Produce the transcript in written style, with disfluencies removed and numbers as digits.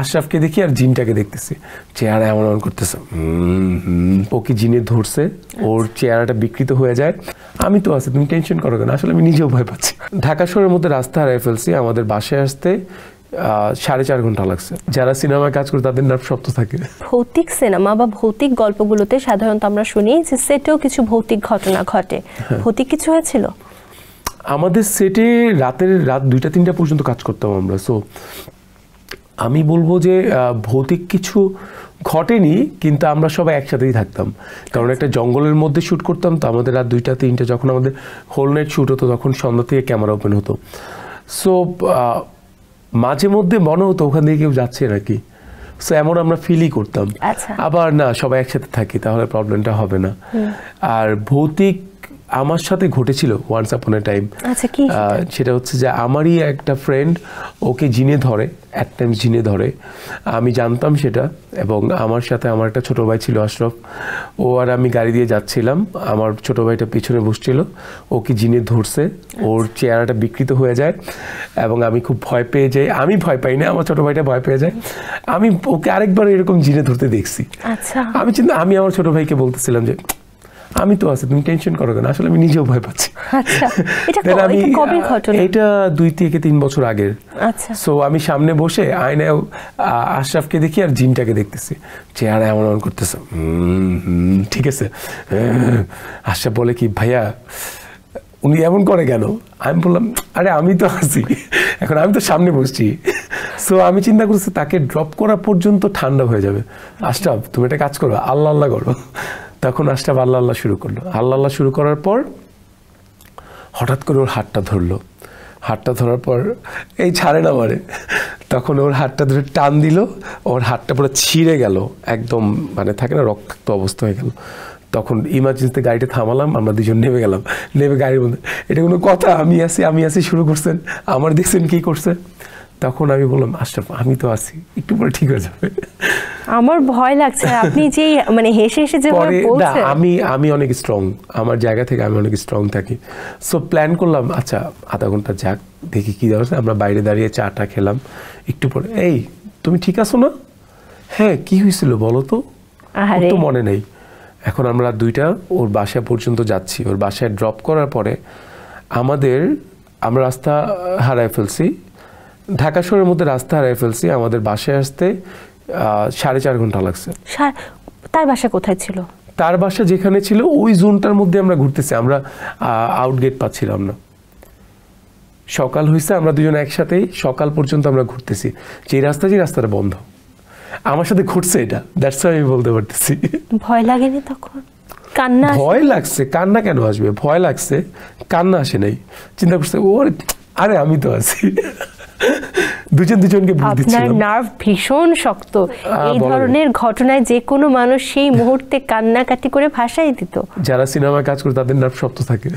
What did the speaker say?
আশরাফকে দেখি আর জিনটাকে দেখতেছি, চেহারা এমন এমন করতেছে, ওকে জিনে ধরছে, ওর চেহারাটা বিকৃত হয়ে যায়। আমি তো আছি, তুমি টেনশন করো কেন, আসলে আমি নিজেও ভয় পাচ্ছি। ঢাকা শহরের মধ্যে রাস্তা হারিয়ে ফেলছি, আমাদের বাসায় আসতে 4.5 ঘন্টা লাগছে। যারা সিনেমায় কাজ করে তাদের নার্ভ শক্ত থাকে। ভৌতিক সিনেমা বা ভৌতিক গল্পগুলোতে সাধারণত আমরা শুনি যে সেটেও কিছু ভৌতিক ঘটনা ঘটে, ভৌতিক কিছু হয়েছিল? আমাদের সেটে রাত 2টা-3টা পর্যন্ত কাজ করতাম আমরা। সো আমি বলবো যে ভৌতিক কিছু ঘটেনি, কিন্তু আমরা সবাই একসাথেই থাকতাম, কারণ একটা জঙ্গলের মধ্যে শ্যুট করতাম। তো আমাদের রাত 2টা-3টা যখন আমাদের হোল নাইট শ্যুট হতো, তখন সন্ধ্যা থেকে ক্যামেরা ওপেন হতো। সো মাঝে মধ্যে মনে হতো ওখান থেকে কেউ যাচ্ছে নাকি, সো এমন আমরা ফিলই করতাম। আবার না, সবাই একসাথে থাকি, তাহলে প্রবলেমটা হবে না। আর ভৌতিক আমার সাথে ঘটেছিল ওয়ান্স আপন এ টাইম। সেটা হচ্ছে যে আমারই একটা ফ্রেন্ড, ওকে জিনে ধরে, অ্যাট টাইমস জিনে ধরে। আমি জানতাম সেটা, এবং আমার সাথে আমার একটা ছোটো ভাই ছিল আশরাফ, ও আর আমি গাড়ি দিয়ে যাচ্ছিলাম, আমার ছোটো ভাইটা পিছনে বসছিল, ওকে জিনে ধরছে, ওর চেহারাটা বিকৃত হয়ে যায় এবং আমি খুব ভয় পেয়ে যাই। আমি ভয় পাই না, আমার ছোটো ভাইটা ভয় পেয়ে যায়। আমি ওকে আরেকবার এরকম জিনে ধরতে দেখছি। আমি আমার ছোটো ভাইকে বলতেছিলাম যে আমি তো আছি, তুমি টেনশন করো কেন, আসলে আমি নিজেও ভয় পাচ্ছি। এটা 2 থেকে 3 বছর আগের। সো আমি সামনে বসে আয়নায় আশরাফকে দেখি আর জিনটাকে দেখতেছি, চেহারা এমন এমন করতেছে, ঠিক আছে। আশরাফ বলে কি, ভাইয়া উনি এমন করে কেন? আমি বললাম, আরে আমি তো আছি, এখন আমি তো সামনে বসছি। সো আমি চিন্তা করছি তাকে ড্রপ করা পর্যন্ত ঠান্ডা হয়ে যাবে। আশরাফ তুমি একটা কাজ করো, আল্লাহ আল্লাহ করো। তখন আশরাফ আল্লাহ আল্লাহ শুরু করলো। আল্লাহ আল্লাহ শুরু করার পর হঠাৎ করে ওর হাতটা ধরলো। হাতটা ধরার পর এই ছাড়ে না মারে, তখন ওর হাতটা ধরে টান দিল, ওর হাতটা পুরো ছিঁড়ে গেল, একদম মানে থাকে না রক্তাক্ত অবস্থা হয়ে গেল। তখন ইমার্জেন্সিতে গাড়িটা থামালাম, আমরা দুজন নেমে গেলাম। নেমে গাড়ির মধ্যে, এটা কোনো কথা, আমি আসি শুরু করছেন, আমার দেখছেন কি করছে। তখন আমি বললাম, আশরাফ আমি তো আছি, একটু পরে ঠিক হয়ে যাবে। আমার ভয় লাগছে, আপনি যে মানে হেসে হেসে যে বলছেন। আমি অনেক স্ট্রং, আমার জায়গা থেকে আমি অনেক স্ট্রং থাকি। সো প্ল্যান করলাম, আচ্ছা আধা ঘন্টা যাক, দেখি কী দেওয়া। আমরা বাইরে দাঁড়িয়ে চাটা খেলাম। একটু পরে, এই তুমি ঠিক আছো না? হ্যাঁ, কি হয়েছিল বলো তো? তো মনে নেই। এখন আমরা 2টা ওর বাসা পর্যন্ত যাচ্ছি। ওর বাসায় ড্রপ করার পরে আমরা রাস্তা হারায় ফেলছি। ঢাকা শহরের মধ্যে রাস্তা হারিয়ে ফেলছি, আমাদের বাসায় আসতে 4.5 ঘন্টা লাগছে। তার বাসা কোথায় ছিল? তার বাসা যেখানে ছিল ওই জোনটার মধ্যে আমরা ঘুরতেছি, আমরা আউটগেট পাচ্ছিলাম না। সকাল হয়েছে, আমরা দুজন একসাথেই সকাল পর্যন্ত আমরা ঘুরতেছি। যে রাস্তাটা বন্ধ, আমার সাথে ঘুরছে এটা, দ্যাটস হোয়াই আমি বলতে পারতেছি। ভয় লাগেনি তখন? কান্না? ভয় লাগছে, কান্না কেন আসবে? ভয় লাগছে, কান্না আসে নাই। চিন্তা করছে, আরে আমি তো আছি। দুজনকে বুঝ দিচ্ছিলাম। আপনার নার্ভ ভীষণ শক্ত, এই ধরনের ঘটনায় যে কোনো মানুষ সেই মুহূর্তে কান্নাকাটি করে ভাসাই দিত। যারা সিনেমায় কাজ করে তাদের নার্ভ শক্ত থাকে।